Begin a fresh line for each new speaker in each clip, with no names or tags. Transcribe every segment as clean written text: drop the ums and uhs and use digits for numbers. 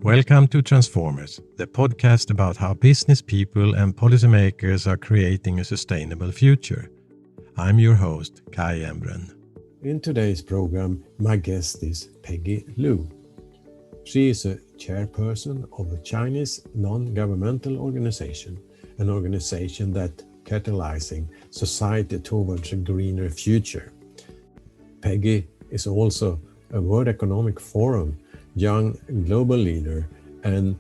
Welcome to Transformers, the podcast about how business people and policymakers are creating a sustainable future. I'm your host, Kai Embren.
In today's program, my guest is Peggy Liu. She is a chairperson of a Chinese non-governmental organization, an organization that catalyzing society towards a greener future. Peggy is also a World Economic Forum young global leader, and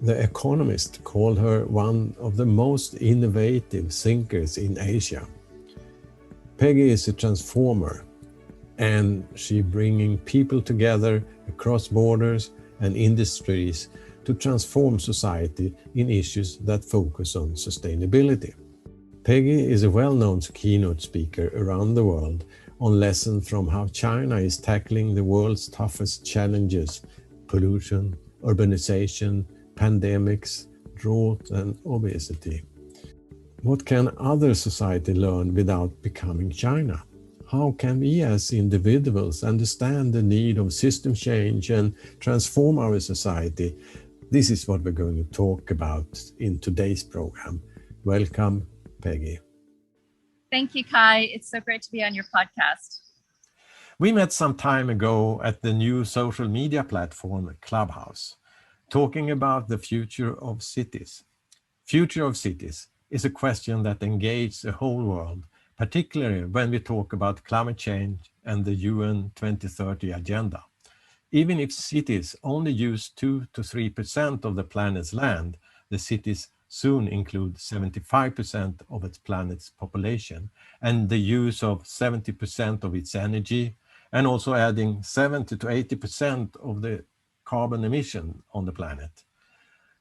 The Economist called her one of the most innovative thinkers in Asia. Peggy is a transformer, and she bringing people together across borders and industries to transform society in issues that focus on sustainability. Peggy is a well-known keynote speaker around the world on lessons from how China is tackling the world's toughest challenges: pollution, urbanization, pandemics, drought, and obesity. What can other societies learn without becoming China? How can we as individuals understand the need of system change and transform our society? This is what we're going to talk about in today's program. Welcome, Peggy.
Thank you, Kai. It's so great to be on your podcast.
We met some time ago at the new social media platform Clubhouse, talking about the future of cities. Future of cities is a question that engages the whole world, particularly when we talk about climate change and the UN 2030 agenda. Even if cities only use 2 to 3% of the planet's land, the cities soon include 75% of its planet's population and the use of 70% of its energy, and also adding 70 to 80% of the carbon emission on the planet.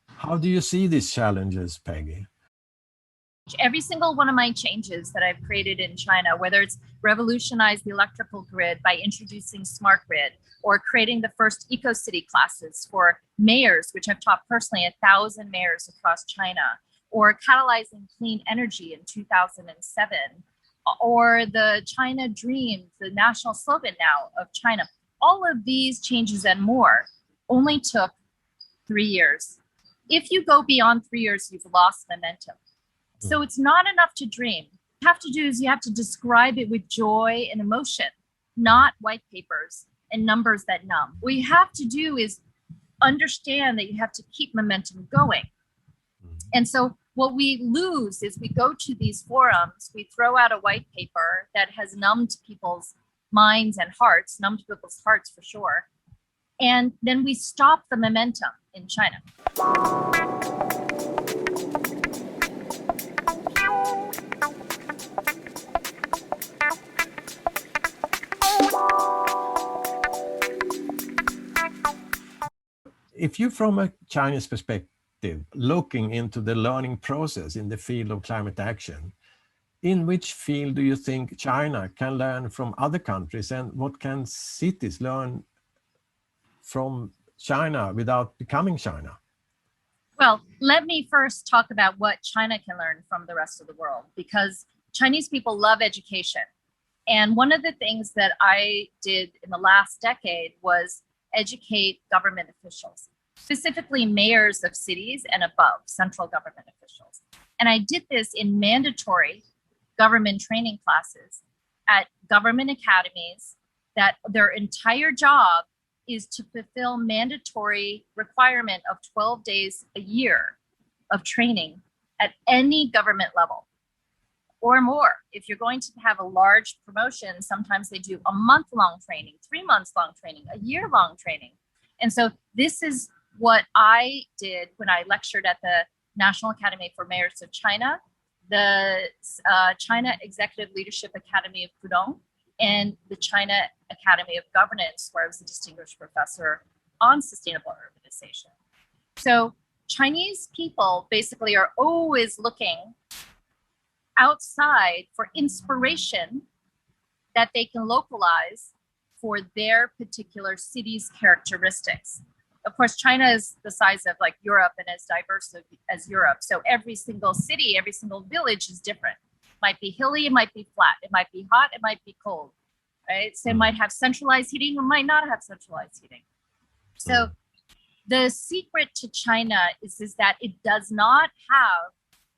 How do you see these challenges, Peggy?
Every single one of my changes that I've created in China, whether it's revolutionize the electrical grid by introducing smart grid, or creating the first eco-city classes for mayors, which I've taught personally 1,000 mayors across China, or catalyzing clean energy in 2007, or the China Dream, the national slogan now of China. All of these changes and more only took 3 years. If you go beyond 3 years, you've lost momentum. So it's not enough to dream. What you have to do is you have to describe it with joy and emotion, not white papers and numbers that numb. What you have to do is understand that you have to keep momentum going. And so what we lose is we go to these forums, we throw out a white paper that has numbed people's minds and hearts, numbed people's hearts for sure, and then we stop the momentum in China.
If you, from a Chinese perspective, looking into the learning process in the field of climate action, in which field do you think China can learn from other countries, and what can cities learn from China without becoming China?
Well, let me first talk about what China can learn from the rest of the world, because Chinese people love education. And one of the things that I did in the last decade was educate government officials, specifically mayors of cities and above, central government officials. And I did this in mandatory government training classes at government academies that their entire job is to fulfill mandatory requirement of 12 days a year of training at any government level or more. If you're going to have a large promotion, sometimes they do a month-long training, 3 months-long training, a year-long training. And so this is what I did when I lectured at the National Academy for Mayors of China, the China Executive Leadership Academy of Pudong, and the China Academy of Governance, where I was a distinguished professor on sustainable urbanization. So Chinese people basically are always looking outside for inspiration that they can localize for their particular city's characteristics. Of course, China is the size of like Europe and as diverse as Europe. So every single city, every single village is different. It might be hilly, it might be flat, it might be hot, it might be cold, right? So it might have centralized heating, it might not have centralized heating. So The secret to China is that it does not have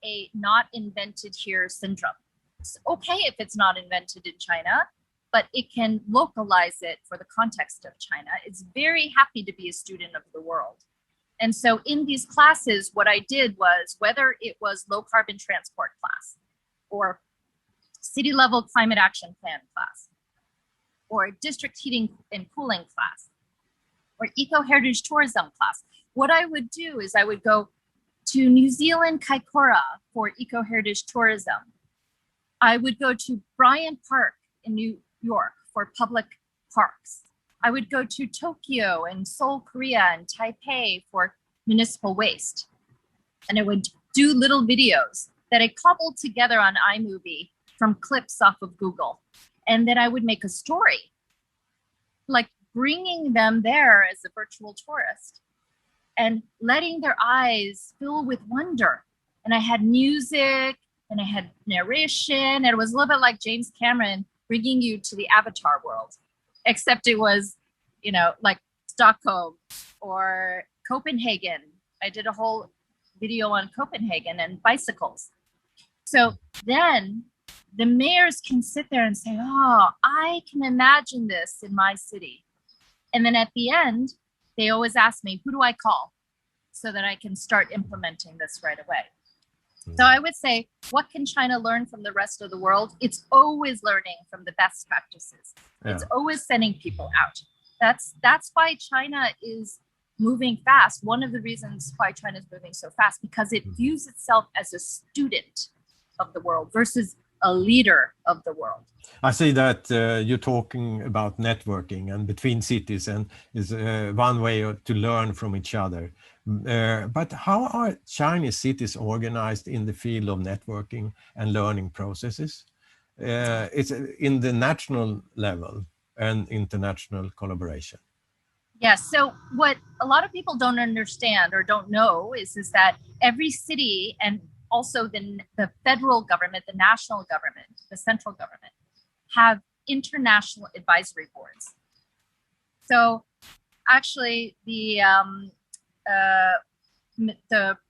a not invented here syndrome. It's okay if it's not invented in China, but it can localize it for the context of China. It's very happy to be a student of the world. And so in these classes, what I did was, whether it was low carbon transport class or city level climate action plan class or district heating and cooling class or eco-heritage tourism class, what I would do is I would go to New Zealand Kaikoura for eco-heritage tourism. I would go to Bryant Park in New York for public parks. I would go to Tokyo and Seoul, Korea and Taipei for municipal waste. And I would do little videos that I cobbled together on iMovie from clips off of Google. And then I would make a story, like bringing them there as a virtual tourist and letting their eyes fill with wonder. And I had music and I had narration, and it was a little bit like James Cameron bringing you to the Avatar world, except it was, you know, like Stockholm or Copenhagen. I did a whole video on Copenhagen and bicycles. So then the mayors can sit there and say, oh, I can imagine this in my city. And then at the end, they always ask me, who do I call so that I can start implementing this right away? So I would say, what can China learn from the rest of the world? It's always learning from the best practices. Yeah. It's always sending people out. That's why China is moving fast. One of the reasons why China is moving so fast, because it views itself as a student of the world versus a leader of the world.
I see that you're talking about networking and between cities, and is one way to learn from each other. But how are Chinese cities organized in the field of networking and learning processes? It's in the national level and international collaboration.
Yes. So what a lot of people don't understand or don't know is that every city and also the federal government, the national government, the central government have international advisory boards. So actually the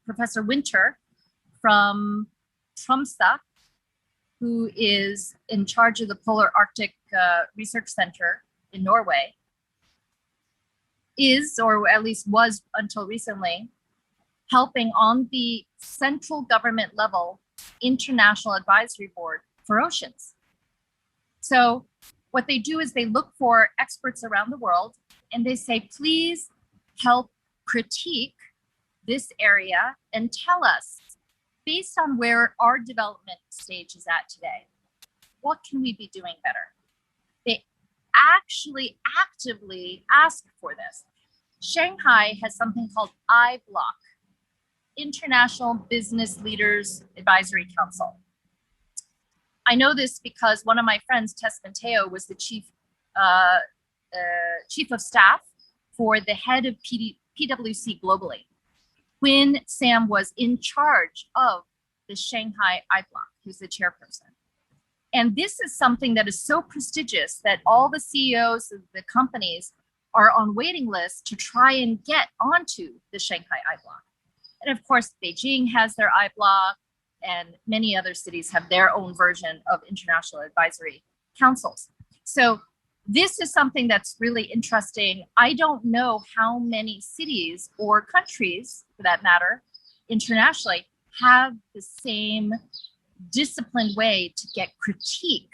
Professor Winter from Tromsø, who is in charge of the Polar Arctic Research Center in Norway, is, or at least was until recently, helping on the central government level international advisory board for oceans. So what they do is they look for experts around the world and they say, please help critique this area and tell us, based on where our development stage is at today, what can we be doing better? They actually actively ask for this. Shanghai has something called I-Block, International Business Leaders Advisory Council. I know this because one of my friends, Tess Mateo, was the chief of staff for the head of PwC globally when Sam was in charge of the Shanghai I-Block. Who's the chairperson. And this is something that is so prestigious that all the CEOs of the companies are on waiting lists to try and get onto the Shanghai I-Block. And of course, Beijing has their I-Block, and many other cities have their own version of international advisory councils. So this is something that's really interesting. I don't know how many cities or countries, for that matter, internationally, have the same disciplined way to get critique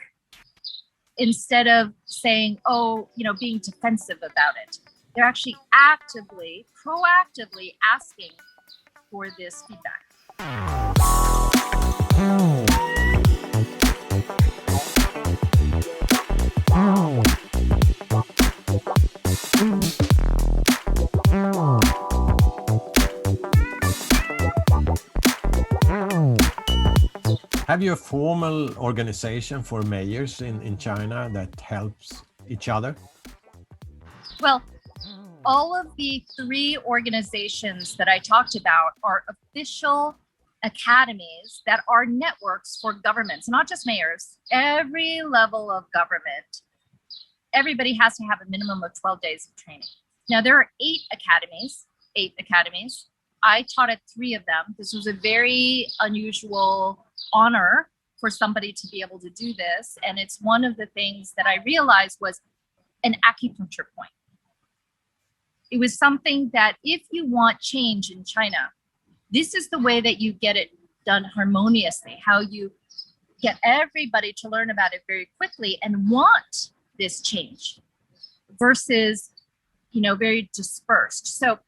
instead of saying, oh, you know, being defensive about it. They're actually actively, proactively asking for this feedback.
Have you a formal organization for mayors in China that helps each other?
Well, all of the 3 organizations that I talked about are official academies that are networks for governments, not just mayors, every level of government. Everybody has to have a minimum of 12 days of training. Now, there are 8 academies 8 academies. I taught at 3 of them. This was a very unusual honor for somebody to be able to do this. And it's one of the things that I realized was an acupuncture point. It was something that if you want change in China, this is the way that you get it done harmoniously, how you get everybody to learn about it very quickly and want this change versus, very dispersed. So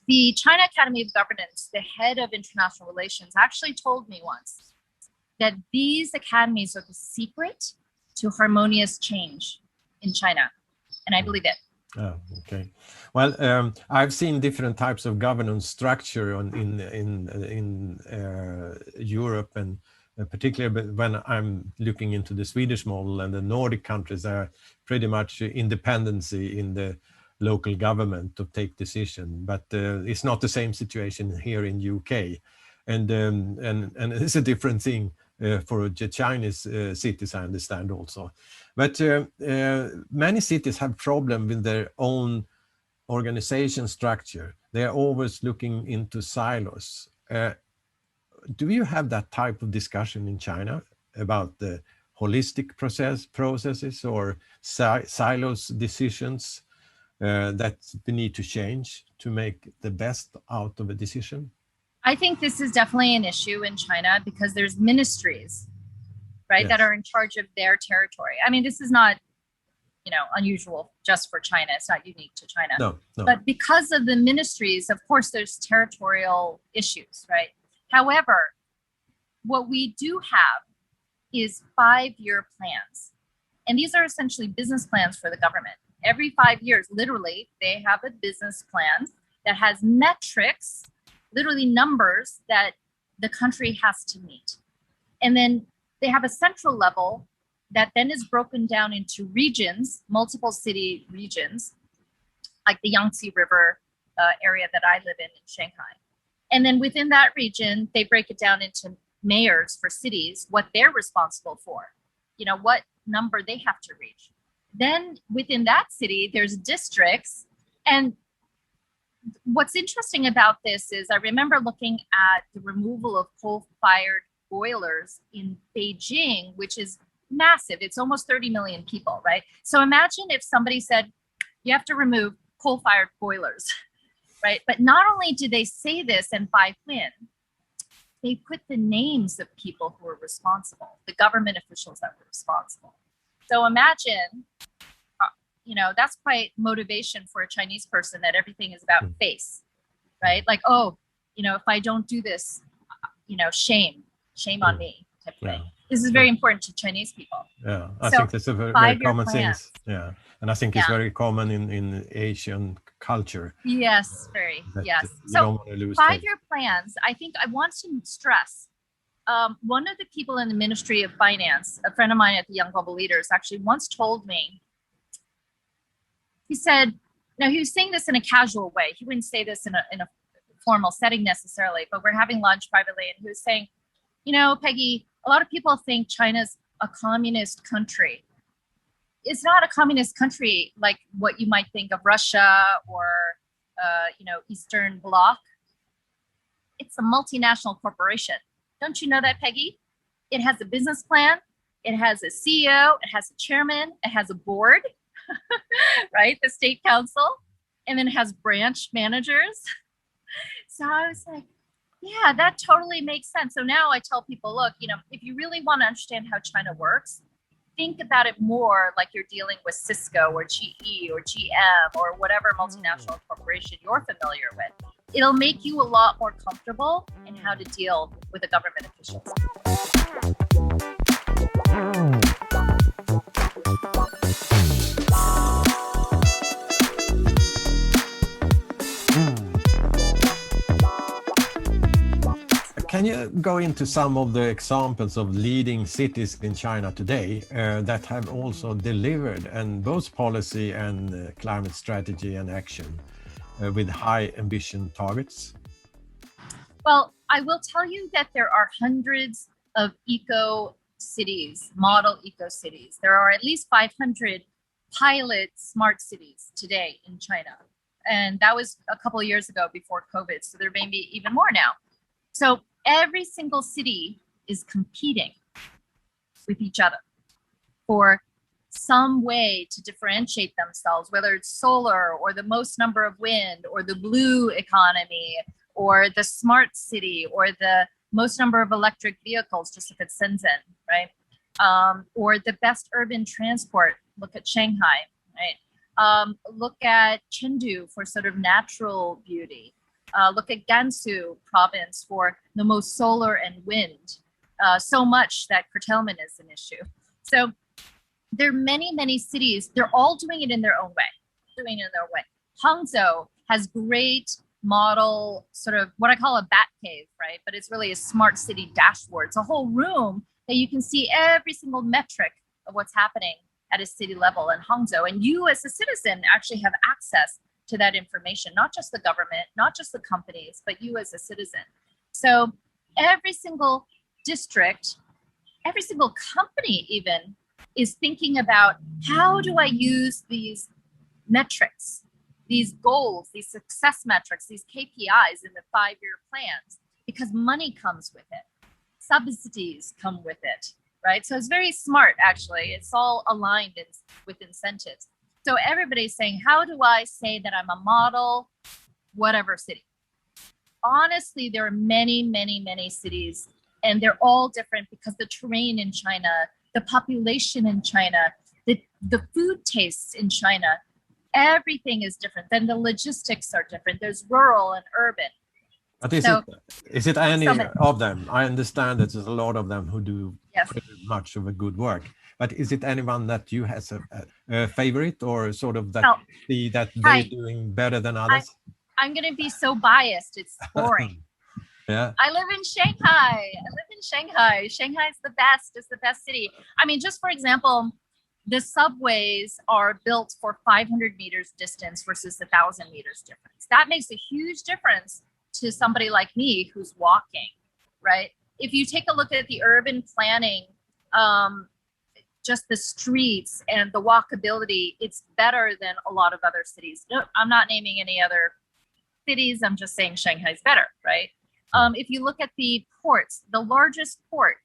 the China Academy of Governance, the head of international relations, actually told me once that these academies are the secret to harmonious change in China. And I believe it.
Oh, okay. Well, I've seen different types of governance structure in Europe, and particularly when I'm looking into the Swedish model and the Nordic countries, are pretty much independency in the local government to take decision. But it's not the same situation here in UK, and it's a different thing for the Chinese cities, I understand also. But many cities have problem with their own organization structure. They are always looking into silos. Do you have that type of discussion in China about the holistic processes or silos decisions that we need to change to make the best out of a decision?
I think this is definitely an issue in China because there's ministries, right,
Yes.
that are in charge of their territory. I mean, this is not, unusual just for China. It's not unique to China.
No.
But because of the ministries, of course, there's territorial issues, right? However, what we do have is 5-year plans. And these are essentially business plans for the government. Every 5 years, literally, they have a business plan that has metrics, literally numbers that the country has to meet. And then they have a central level that then is broken down into regions, multiple city regions, like the Yangtze River area that I live in Shanghai. And then within that region, they break it down into mayors for cities, what they're responsible for, what number they have to reach. Then within that city, there's districts. And what's interesting about this is I remember looking at the removal of coal-fired boilers in Beijing, which is massive. It's almost 30 million people, right? So imagine if somebody said, you have to remove coal-fired boilers, right? But not only did they say this and by when, they put the names of people who were responsible, the government officials that were responsible. So imagine, that's quite motivation for a Chinese person that everything is about face, right? Like, if I don't do this, shame on me type of thing. This is very important to Chinese people.
Yeah, I think that's a very common thing. Yeah, and I think it's very common in Asian culture.
Yes, very, yes. So 5-year plans, I think I want to stress, one of the people in the Ministry of Finance, a friend of mine at the Young Global Leaders, actually once told me, he said, now he was saying this in a casual way. He wouldn't say this in a formal setting necessarily, but we're having lunch privately, and he was saying, Peggy, a lot of people think China's a communist country. It's not a communist country like what you might think of Russia or, Eastern Bloc. It's a multinational corporation. Don't you know that, Peggy? It has a business plan. It has a CEO. It has a chairman. It has a board, right? The state council. And then it has branch managers. So I was like, yeah, that totally makes sense. So now I tell people, look, if you really want to understand how China works, think about it more like you're dealing with Cisco or GE or GM or whatever multinational corporation you're familiar with. It'll make you a lot more comfortable in how to deal with the government officials.
Can you go into some of the examples of leading cities in China today that have also delivered and both policy and climate strategy and action with high ambition targets?
Well, I will tell you that there are hundreds of eco cities, model eco cities. There are at least 500 pilot smart cities today in China. And that was a couple of years ago before COVID. So there may be even more now. So every single city is competing with each other for some way to differentiate themselves, whether it's solar or the most number of wind or the blue economy or the smart city or the most number of electric vehicles, just if it's Shenzhen, right? Or the best urban transport. Look at Shanghai, right? Look at Chengdu for sort of natural beauty. Look at Gansu province for the most solar and wind. So much that curtailment is an issue. So there are many, many cities. They're all doing it in their own way. Hangzhou has great model, sort of what I call a bat cave, right? But it's really a smart city dashboard. It's a whole room that you can see every single metric of what's happening at a city level in Hangzhou. And you as a citizen actually have access to that information, not just the government, not just the companies, but you as a citizen. So every single district, every single company even is thinking about, how do I use these metrics, these goals, these success metrics, these KPIs in the 5-year plans, because money comes with it. Subsidies come with it, right? So it's very smart, actually. It's all aligned with incentives. So everybody's saying, how do I say that I'm a model, whatever city? Honestly, there are many, many, many cities, and they're all different because the terrain in China, the population in China, the food tastes in China, everything is different. Then the logistics are different. There's rural and urban.
But is it any of them? I understand that there's a lot of them who do pretty much of a good work. But is it anyone that you has a favorite, or sort of that see that they're doing better than others?
I'm going to be so biased. It's boring.
Yeah.
I live in Shanghai. Shanghai is the best. It's the best city. I mean, just for example, the subways are built for 500 meters distance versus 1,000 meters difference. That makes a huge difference to somebody like me who's walking, right? If you take a look at the urban planning, just the streets and the walkability, it's better than a lot of other cities. No, I'm not naming any other cities. I'm just saying Shanghai's better, right? If you look at the ports, the largest port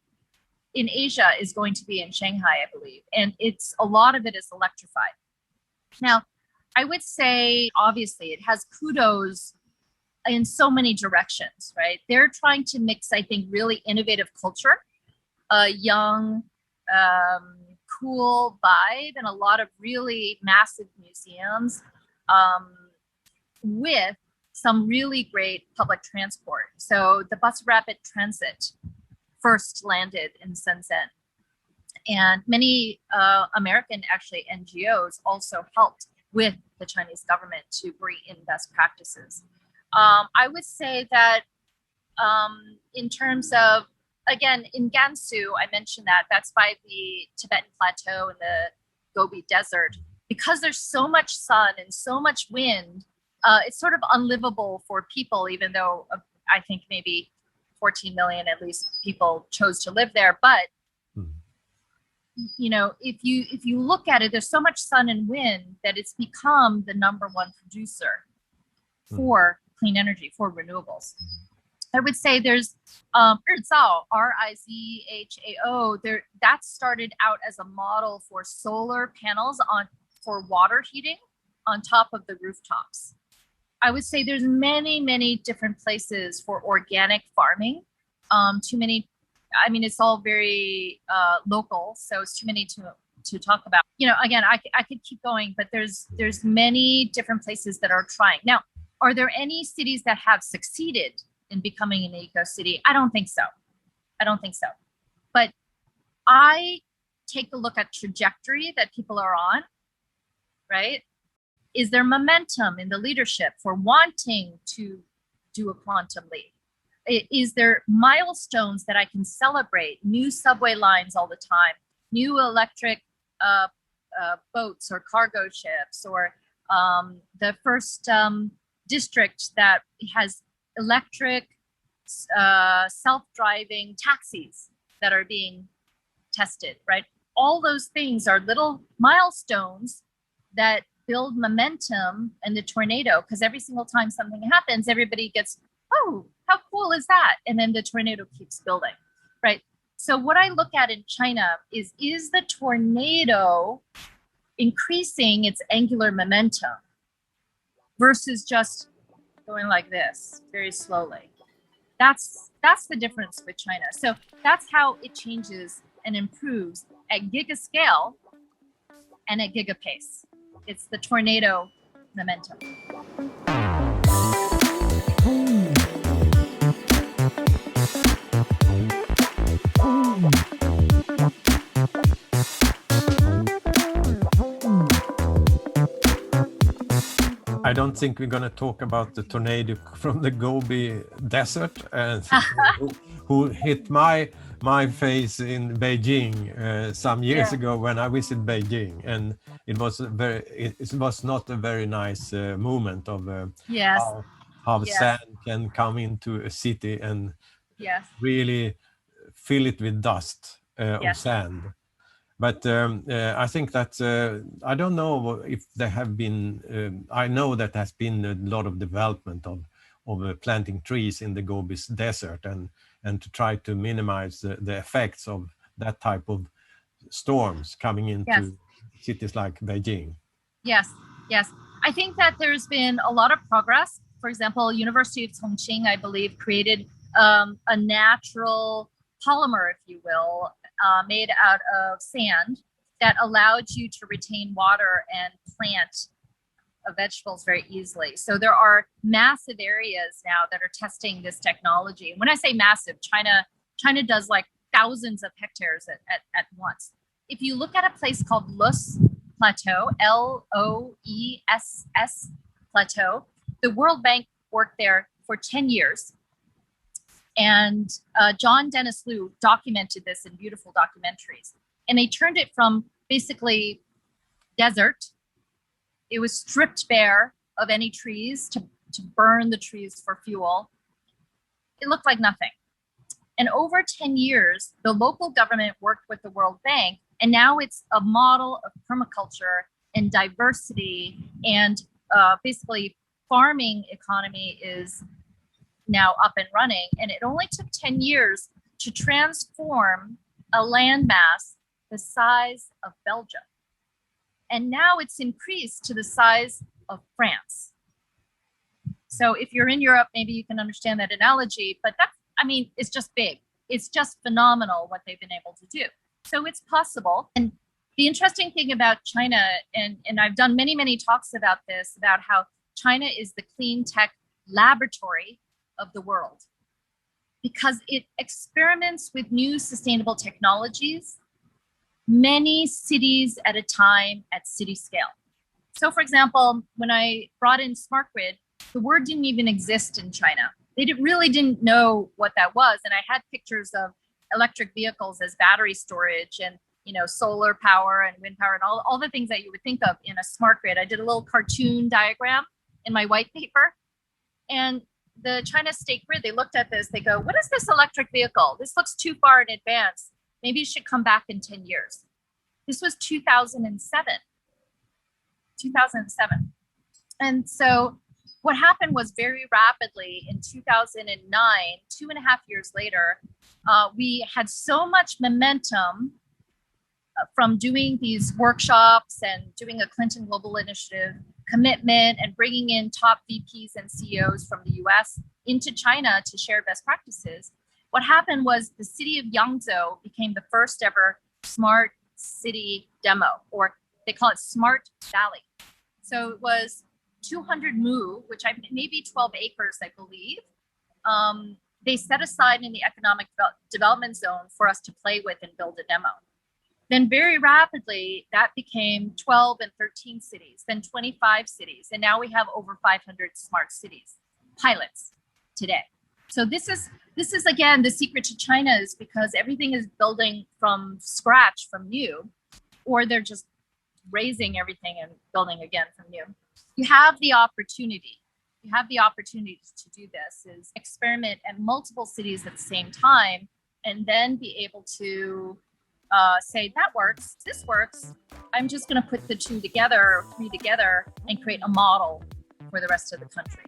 in Asia is going to be in Shanghai, I believe. And a lot of it is electrified. Now, I would say, obviously, it has kudos in so many directions, right? They're trying to mix, I think, really innovative culture, a young, cool vibe, and a lot of really massive museums with some really great public transport. So the bus rapid transit first landed in Shenzhen. And many American, actually, NGOs also helped with the Chinese government to bring in best practices. I would say that in terms of, again, in Gansu, I mentioned that's by the Tibetan Plateau and the Gobi Desert. Because there's so much sun and so much wind, it's sort of unlivable for people, even though I think maybe 14 million at least people chose to live there. But you know, if you look at it, there's so much sun and wind that it's become the #1 producer for clean energy, for renewables. I would say there's Rizhao, Rizhao. That started out as a model for solar panels for water heating on top of the rooftops. I would say there's many, many different places for organic farming. Too many. I mean, it's all very local, so it's too many to talk about. You know, again, I could keep going, but there's many different places that are trying. Now, are there any cities that have succeeded in becoming an eco-city? I don't think so. But I take a look at trajectory that people are on, right? Is there momentum in the leadership for wanting to do a quantum leap? Is there milestones that I can celebrate? New subway lines all the time, new electric boats or cargo ships, or the first district that has electric self-driving taxis that are being tested, right? All those things are little milestones that build momentum in the tornado, because every single time something happens, everybody gets, oh, how cool is that? And then the tornado keeps building, right? So what I look at in China is the tornado increasing its angular momentum versus just going like this very slowly? That's the difference with China. So that's how it changes and improves at giga scale and at giga pace. It's the tornado momentum.
I don't think we're going to talk about the tornado from the Gobi Desert and who hit my face in Beijing some years ago when I visited Beijing, and it was not a very nice moment of how sand can come into a city and really fill it with dust of sand. But I think that I don't know if there have been. I know that has been a lot of development of planting trees in the Gobi Desert and to try to minimize the effects of that type of storms coming into cities like Beijing.
Yes. I think that there's been a lot of progress. For example, University of Chongqing, I believe, created a natural polymer, if you will, made out of sand that allowed you to retain water and plant vegetables very easily. So there are massive areas now that are testing this technology. When I say massive, China does like thousands of hectares at once. If you look at a place called Loess Plateau, Loess Plateau, the World Bank worked there for 10 years. And John Dennis Liu documented this in beautiful documentaries. And they turned it from basically desert. It was stripped bare of any trees to burn the trees for fuel. It looked like nothing. And over 10 years, the local government worked with the World Bank, and now it's a model of permaculture and diversity, and basically farming economy is now up and running. And it only took 10 years to transform a landmass the size of Belgium. And now it's increased to the size of France. So if you're in Europe, maybe you can understand that analogy, but it's just big. It's just phenomenal what they've been able to do. So it's possible. And the interesting thing about China, and I've done many, many talks about this, about how China is the clean tech laboratory of the world, because it experiments with new sustainable technologies, many cities at a time at city scale. So for example, when I brought in smart grid, the word didn't even exist in China. They really didn't know what that was. And I had pictures of electric vehicles as battery storage and solar power and wind power and all the things that you would think of in a smart grid. I did a little cartoon diagram in my white paper. And the China State Grid, they looked at this, they go, what is this electric vehicle? This looks too far in advance. Maybe it should come back in 10 years. This was 2007. And so what happened was very rapidly in 2009, 2.5 years later, we had so much momentum from doing these workshops and doing a Clinton Global Initiative commitment and bringing in top VPs and CEOs from the US into China to share best practices. What happened was the city of Yangzhou became the first ever smart city demo, or they call it Smart Valley. So it was 200 mu, which maybe 12 acres, I believe. They set aside in the economic development zone for us to play with and build a demo. Then very rapidly, that became 12 and 13 cities, then 25 cities. And now we have over 500 smart cities pilots today. So this is again, the secret to China is because everything is building from scratch, from new, or they're just raising everything and building again from new. You have the opportunity to do this, is experiment at multiple cities at the same time, and then be able to say that works, this works. I'm just going to put the two together, or three together, and create a model for the rest of the country.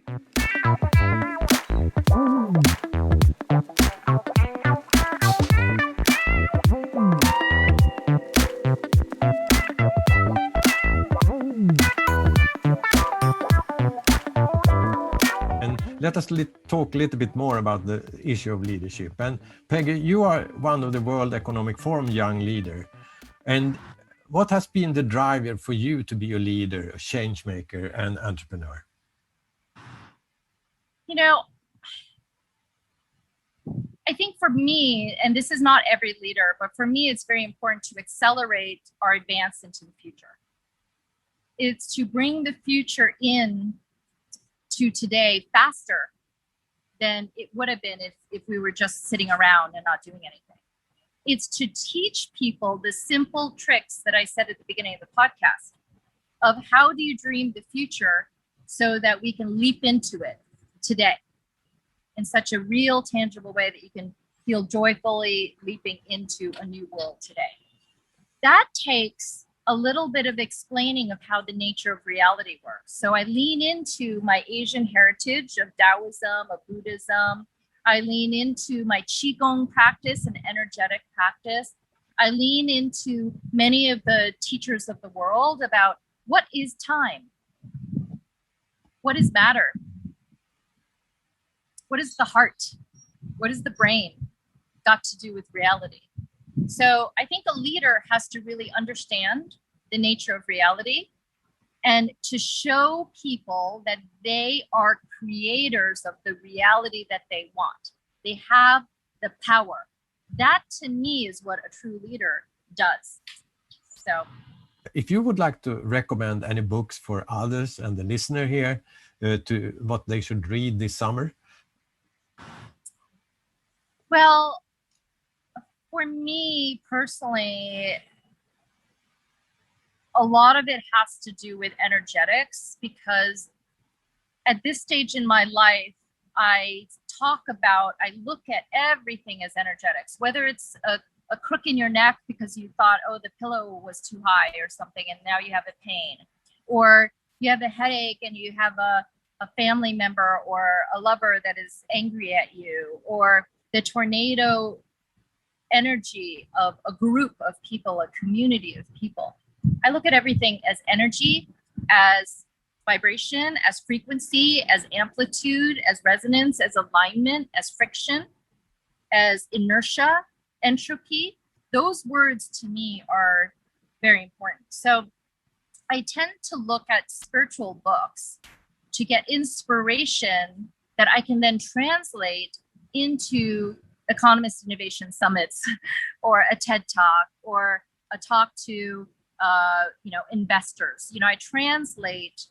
Let us talk a little bit more about the issue of leadership. And Peggy, you are one of the World Economic Forum Young Leader. And what has been the driver for you to be a leader, a change maker, and entrepreneur?
You know, I think for me, and this is not every leader, but for me, it's very important to accelerate our advance into the future. It's to bring the future in to today faster than it would have been if we were just sitting around and not doing anything. It's to teach people the simple tricks that I said at the beginning of the podcast of how do you dream the future so that we can leap into it today in such a real, tangible way that you can feel joyfully leaping into a new world today. That takes a little bit of explaining of how the nature of reality works. So I lean into my Asian heritage of Taoism, of Buddhism. I lean into my Qigong practice and energetic practice. I lean into many of the teachers of the world about what is time? What is matter? What is the heart? What is the brain got to do with reality? So I think a leader has to really understand the nature of reality and to show people that they are creators of the reality that they want. They have the power. That to me is what a true leader does. So
if you would like to recommend any books for others and the listener here to what they should read this summer?
Well, for me personally, a lot of it has to do with energetics, because at this stage in my life, I look at everything as energetics, whether it's a crook in your neck because you thought, oh, the pillow was too high or something, and now you have a pain, or you have a headache and you have a family member or a lover that is angry at you, or the tornado energy of a group of people, a community of people. I look at everything as energy, as vibration, as frequency, as amplitude, as resonance, as alignment, as friction, as inertia, entropy. Those words to me are very important. So I tend to look at spiritual books to get inspiration that I can then translate into Economist Innovation Summits or a TED Talk or a talk to investors. I translate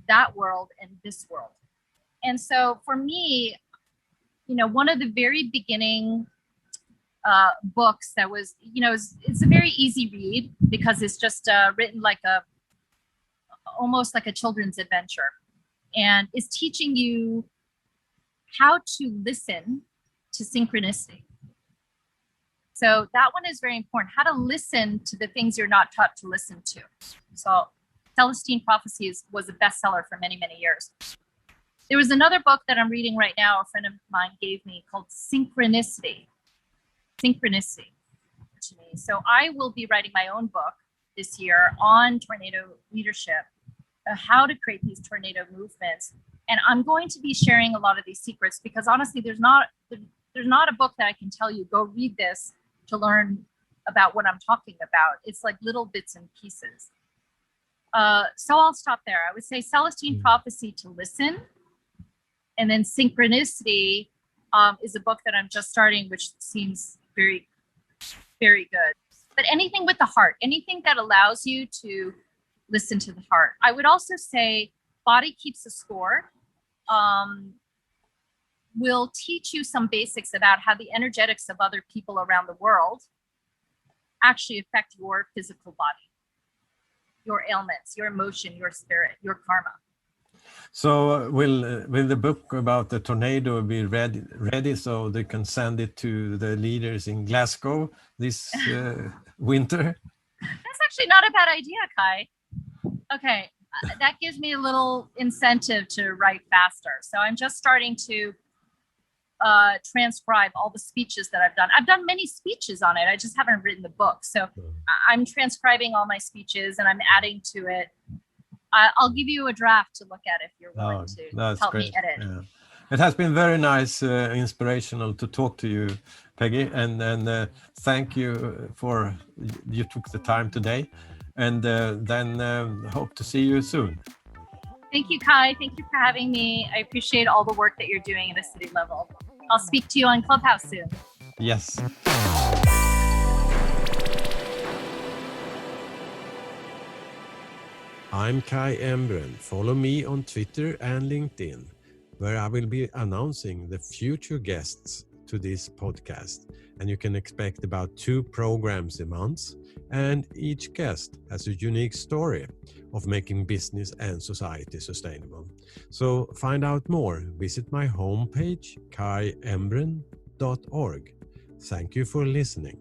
that world and this world. And so for me, one of the very beginning books that was, it's a very easy read because it's just written like almost like a children's adventure, and is teaching you how to listen to synchronicity. So that one is very important, how to listen to the things you're not taught to listen to. So Celestine Prophecies was a bestseller for many, many years. There was another book that I'm reading right now, a friend of mine gave me, called Synchronicity to me. So I will be writing my own book this year on tornado leadership, how to create these tornado movements. And I'm going to be sharing a lot of these secrets because honestly, there's not a book that I can tell you, go read this to learn about what I'm talking about. It's like little bits and pieces. So I'll stop there. I would say Celestine Prophecy to listen. And then Synchronicity is a book that I'm just starting, which seems very, very good. But anything with the heart, anything that allows you to listen to the heart. I would also say Body Keeps a Score will teach you some basics about how the energetics of other people around the world actually affect your physical body, your ailments, your emotion, your spirit, your karma.
So will the book about the tornado be ready so they can send it to the leaders in Glasgow this winter?
That's actually not a bad idea, Kai. Okay, that gives me a little incentive to write faster. So I'm just starting to transcribe all the speeches that I've done. I've done many speeches on it. I just haven't written the book. So I'm transcribing all my speeches and I'm adding to it. I'll give you a draft to look at if you're willing to help me edit.
Yeah. It has been very nice, inspirational to talk to you, Peggy, and thank you for you took the time today, and then hope to see you soon.
Thank you, Kai. Thank you for having me. I appreciate all the work that you're doing at a city level. I'll speak to you on Clubhouse soon.
Yes.
I'm Kai Embren. Follow me on Twitter and LinkedIn, where I will be announcing the future guests to this podcast. And you can expect about 2 programs a month, and each guest has a unique story of making business and society sustainable. So find out more, visit my homepage, kaiembren.org. Thank you for listening.